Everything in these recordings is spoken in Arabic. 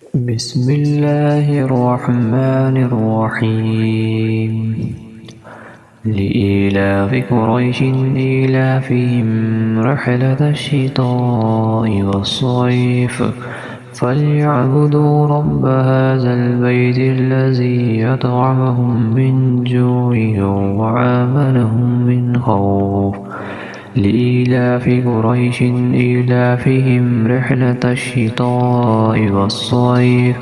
بسم الله الرحمن الرحيم. لإيلاف قريش إيلافهم رحلة الشتاء والصيف فليعبدوا رب هذا البيت الذي أطعمهم من جوع وآمنهم من خوف. لإيلاف قريش إيلافهم رحلة الشتاء والصيف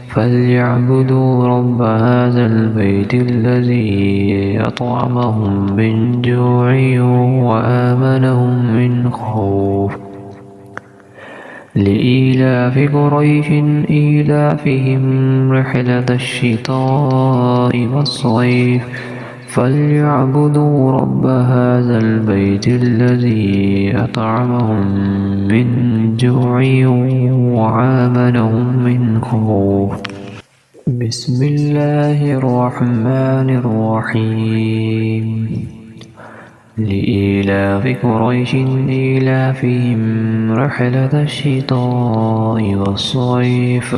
فليعبدوا رب هذا البيت الذي أطعمهم من جوع وآمنهم من خوف. لإيلاف قريش إيلافهم رحلة الشتاء والصيف فليعبدوا رب هذا البيت الذي أطعمهم من جوع وآمنهم من خوف. بسم الله الرحمن الرحيم. لإيلاف قريش إيلافهم رحلة الشتاء والصيف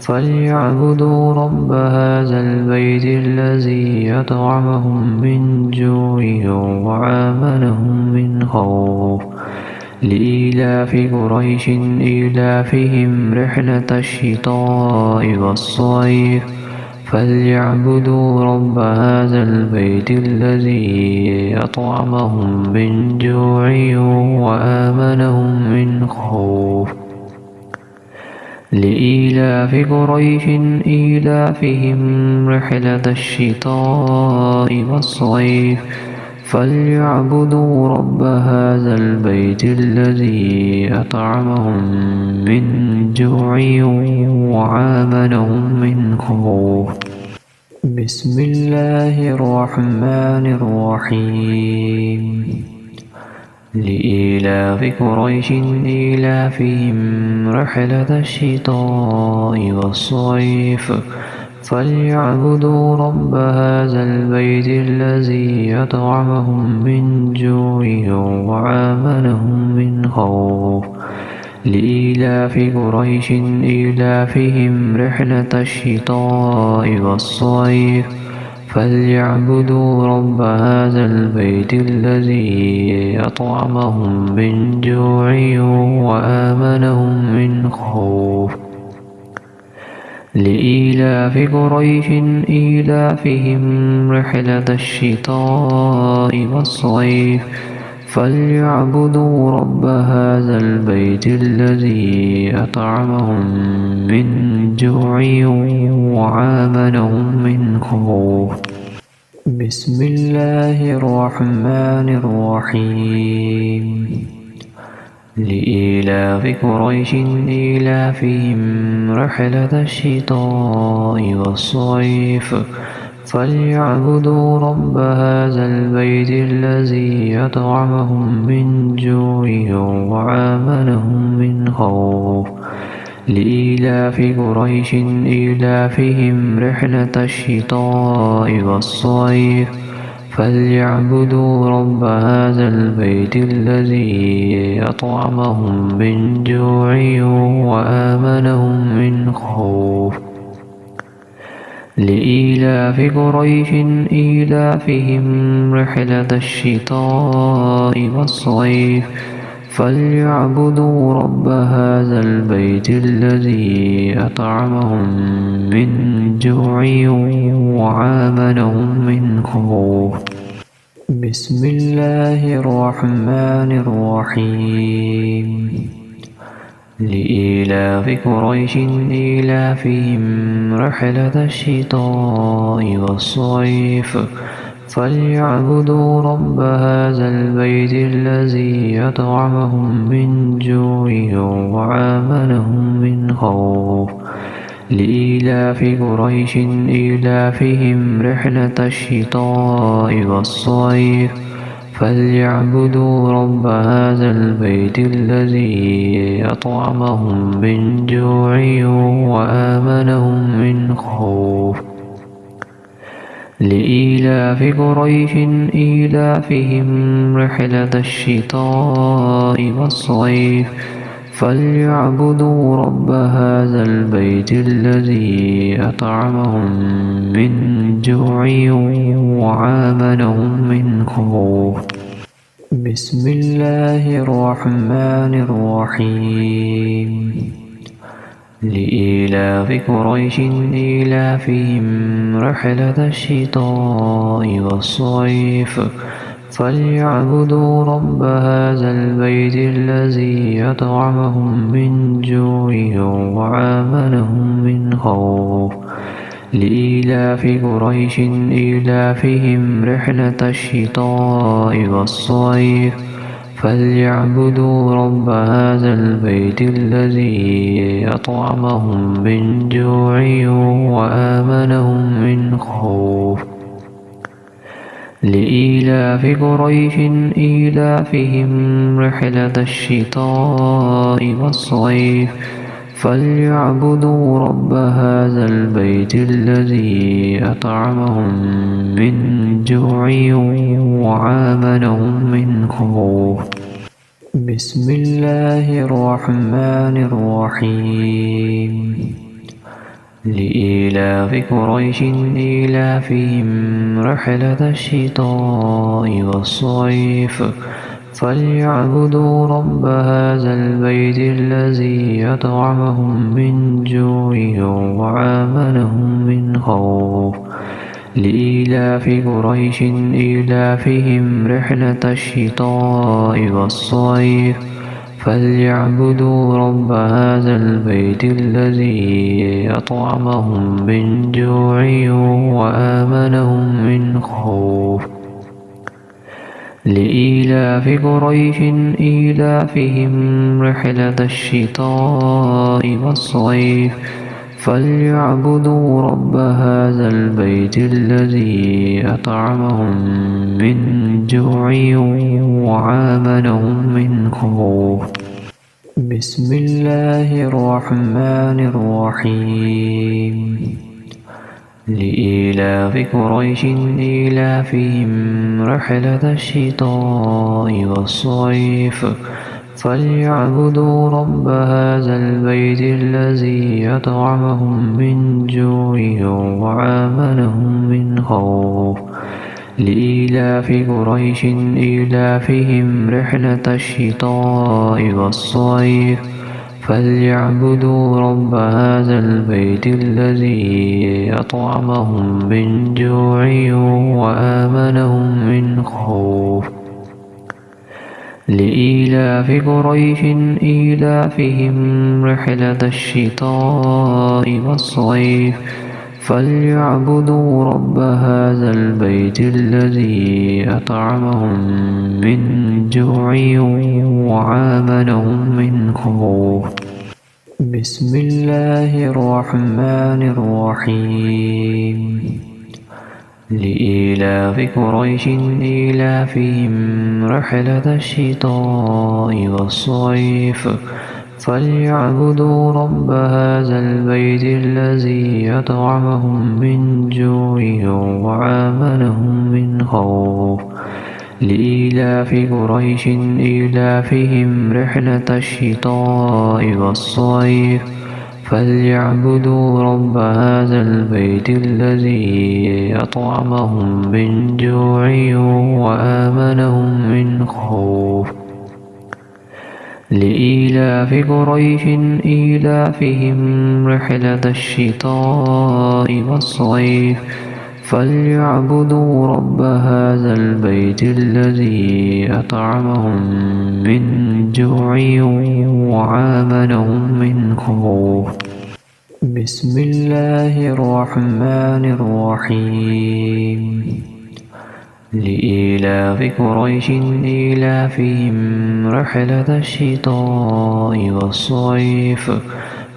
فليعبدوا رب هذا البيت الذي أطعمهم من جوع وآمنهم من خوف. لإيلاف قريش إيلافهم رحلة الشتاء والصيف فليعبدوا رب هذا البيت الذي أطعمهم من جوع وآمنهم من خوف. لإيلاف قريش إيلافهم رحلة الشتاء والصيف فليعبدوا رب هذا البيت الذي أطعمهم من جوع وآمنهم من خوف. بسم الله الرحمن الرحيم. لإيلاف قريش إيلافهم رحلة الشتاء والصيف فليعبدوا رب هذا البيت الذي أطعمهم من جوع وآمنهم من خوف. لإيلاف قريش إيلافهم رحلة الشتاء والصيف فليعبدوا رب هذا البيت الذي أطعمهم من جوع وآمنهم من خوف. لإيلاف قريش إيلافهم رحلة الشتاء والصيف فليعبدوا رب هذا البيت الذي أطعمهم من جوع وآمنهم من خوف. بسم الله الرحمن الرحيم. لإيلاف قريش إيلافهم رحلة الشتاء والصيف فليعبدوا رب هذا البيت الذي أطعمهم من جوع وآمنهم من خوف. لإيلاف قريش إيلافهم رحلة الشتاء والصيف فليعبدوا رب هذا البيت الذي أطعمهم من جوع وآمنهم من خوف. لإيلاف قريش إيلافهم رحلة الشتاء والصيف فليعبدوا رب هذا البيت الذي أطعمهم من جوع وآمنهم من خوف. بسم الله الرحمن الرحيم. لإيلاف قريش إيلافهم رحلة الشتاء والصيف فليعبدوا رب هذا البيت الذي أطعمهم من جوع وآمنهم من خوف. لإيلاف قريش إيلافهم رحلة الشتاء والصيف فليعبدوا رب هذا البيت الذي أطعمهم من جوع وآمنهم من خوف. لإيلاف قريش إيلافهم رحلة الشتاء والصيف فليعبدوا رب هذا هذا البيت الذي أطعمهم من جوع وآمنهم من خوف. بسم الله الرحمن الرحيم. لإيلاف قريش إيلافهم رحلة الشتاء والصيف فليعبدوا رب هذا البيت الذي أطعمهم من جوع وآمنهم من خوف. لإيلاف قريش إيلافهم رحلة الشتاء والصيف فليعبدوا رب هذا البيت الذي أطعمهم من جوع وآمنهم من خوف. لإيلاف قريش إيلافهم رحلة الشتاء والصيف فليعبدوا رب هذا البيت الذي أطعمهم من جوع وآمنهم من خوف. بسم الله الرحمن الرحيم. لإيلاف قريش إيلافهم رحلة الشتاء والصيف فليعبدوا رب هذا البيت الذي أطعمهم من جوع وآمنهم من خوف. لإيلاف قريش إيلافهم رحلة الشتاء والصيف فليعبدوا رب هذا البيت الذي أطعمهم من جوع وآمنهم من خوف. لإيلاف قريش إيلافهم رحلة الشتاء والصيف فليعبدوا رب هذا البيت الذي أطعمهم من جوع وآمنهم من خوف. بسم الله الرحمن الرحيم. لإيلاف قريش إيلافهم رحلة الشتاء والصيف فليعبدوا رب هذا البيت الذي أطعمهم من جوع وآمنهم من خوف. لإيلاف قريش إيلافهم رحلة الشتاء والصيف فليعبدوا رب هذا البيت الذي أطعمهم من جوع وآمنهم من خوف. لإيلاف قريش إيلافهم رحلة الشتاء والصيف فليعبدوا رب هذا البيت الذي أطعمهم من جوع وآمنهم من خوف. بسم الله الرحمن الرحيم. لإيلاف قريش إيلافهم رحلة الشتاء والصيف فليعبدوا رب هذا البيت الذي أطعمهم من جوع وآمنهم من خوف. لإيلاف قريش إيلافهم رحلة الشتاء والصيف فليعبدوا رب هذا البيت الذي أطعمهم من جوع وآمنهم من خوف. لإيلاف قريش إيلافهم رحلة الشتاء والصيف فليعبدوا رب هذا البيت الذي أطعمهم من جوع وآمنهم من خوف. بسم الله الرحمن الرحيم. لإيلاف قريش إيلافهم رحلة الشتاء والصيف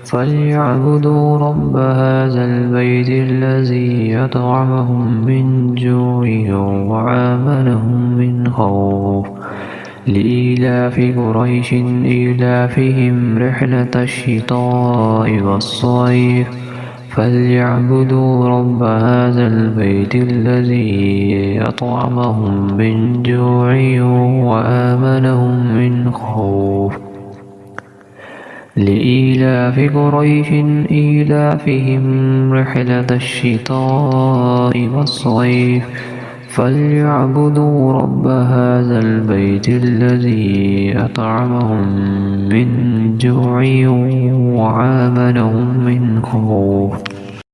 فليعبدوا رب هذا البيت الذي أطعمهم من جوع وآمنهم من خوف. لإيلاف قريش إيلافهم رحلة الشتاء والصيف فليعبدوا رب هذا البيت الذي أطعمهم من جوع وآمنهم من خوف. لإيلاف قريش إيلافهم رحلة الشتاء والصيف فليعبدوا رب هذا البيت الذي أطعمهم من جوع وآمنهم من خوف.